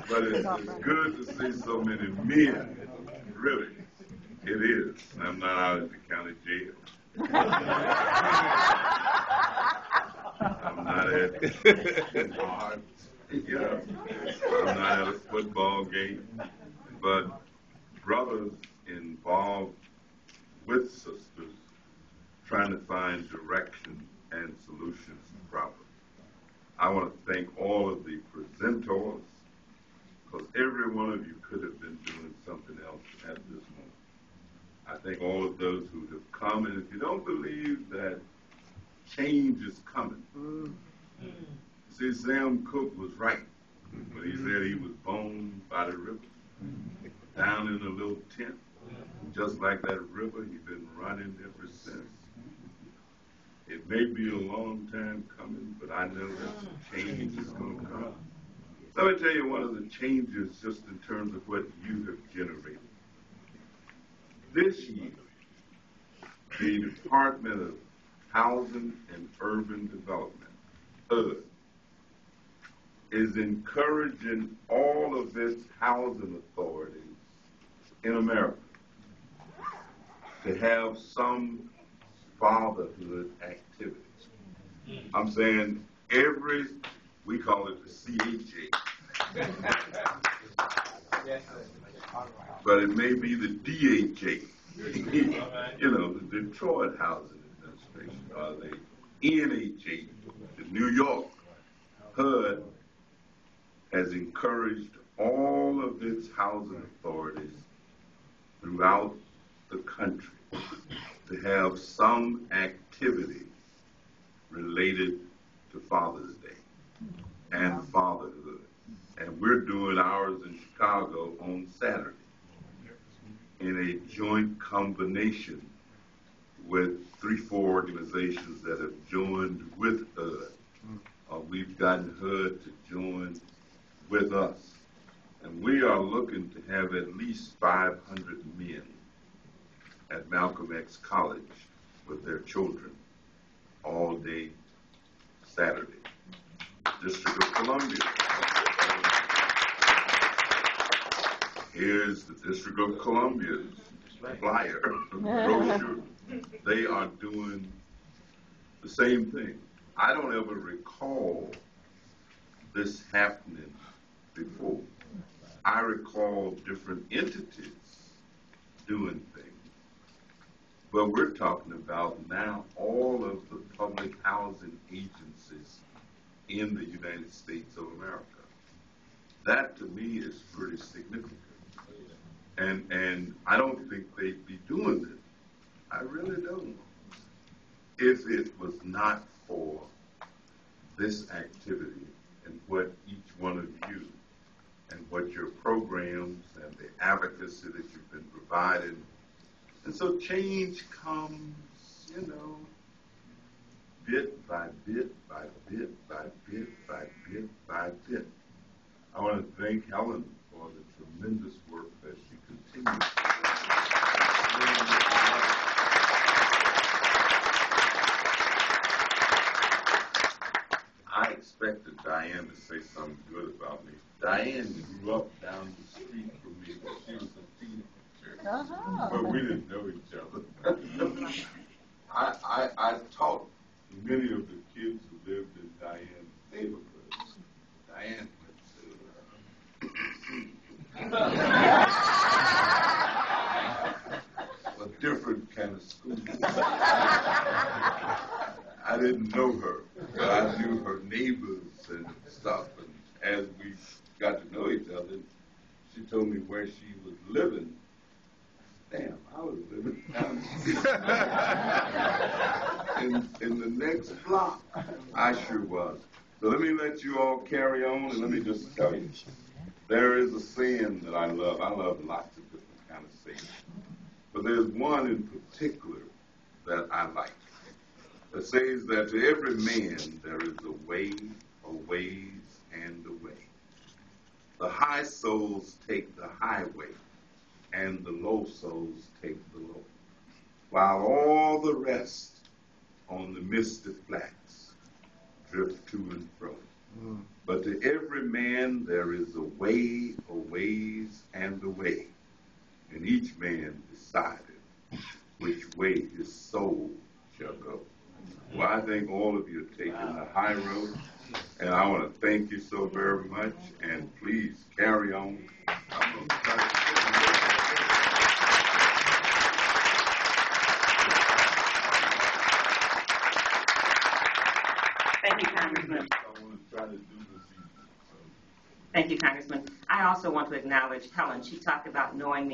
But it's good to see so many men. Really, it is. I'm not out at the county jail. I'm not at yeah, I'm not at a football game. But brothers involved with sisters trying to find direction and solutions to problems. I want to thank all of the presenters, because every one of you could have been doing something else at this moment. I thank all of those who have come, and if you don't believe that change is coming, see, Sam Cooke was right when he said he was born by the river, down in a little tent, just like that river. He's been running ever since. It may be a long time coming, but I know that some change is going to come. Let me tell you one of the changes just in terms of what you have generated. This year, the Department of Housing and Urban Development, HUD, is encouraging all of its housing authorities in America to have some fatherhood activities. I'm saying we call it the CHA, but it may be the DHA, the Detroit Housing Administration, or the NHA, the New York. HUD has encouraged all of its housing authorities throughout the country to have some activity related to Father's Day and fatherhood. And we're doing ours in Chicago on Saturday in a joint combination with 3-4 organizations that have joined with HUD. We've gotten HUD to join with us. And we are looking to have at least 500 men at Malcolm X College with their children all day Saturday. District of Columbia. Here's the District of Columbia's flyer, brochure. They are doing the same thing. I don't ever recall this happening before. I recall different entities doing things. But we're talking about now all of the public housing agencies in the United States of America. That to me is pretty significant. And I don't think they'd be doing it. I really don't. If it was not for this activity and what each one of you and what your programs and the advocacy that you've been providing. And so change comes, bit by bit by bit by bit by bit by bit. I want to thank Helen for the tremendous work that she continues to do. I expected Diane to say something good about me. Diane grew up down the street from me when she was a teenager, but we didn't know each other. I taught many of the kids who lived in Diane's neighborhood. Diane went to a different kind of school. I didn't know her, but I knew her neighbors and stuff. And as we got to know each other, she told me where she was living. Damn, I was living down in the next block. I sure was. So let me let you all carry on, and let me just tell you, there is a saying that I love. I love lots of different kind of sayings. But there's one in particular that I like. It says that to every man there is a way, a ways, and a way. The high souls take the highway, and the low souls take the low, while all the rest on the misty flats drift to and fro. But to every man there is a way, a ways, and a way. And each man decided which way his soul shall go. Well, I think all of you are taking the high road. And I want to thank you so very much. And please carry on. Thank you, Congressman. Thank you, Congressman. I also want to acknowledge Helen. She talked about knowing me.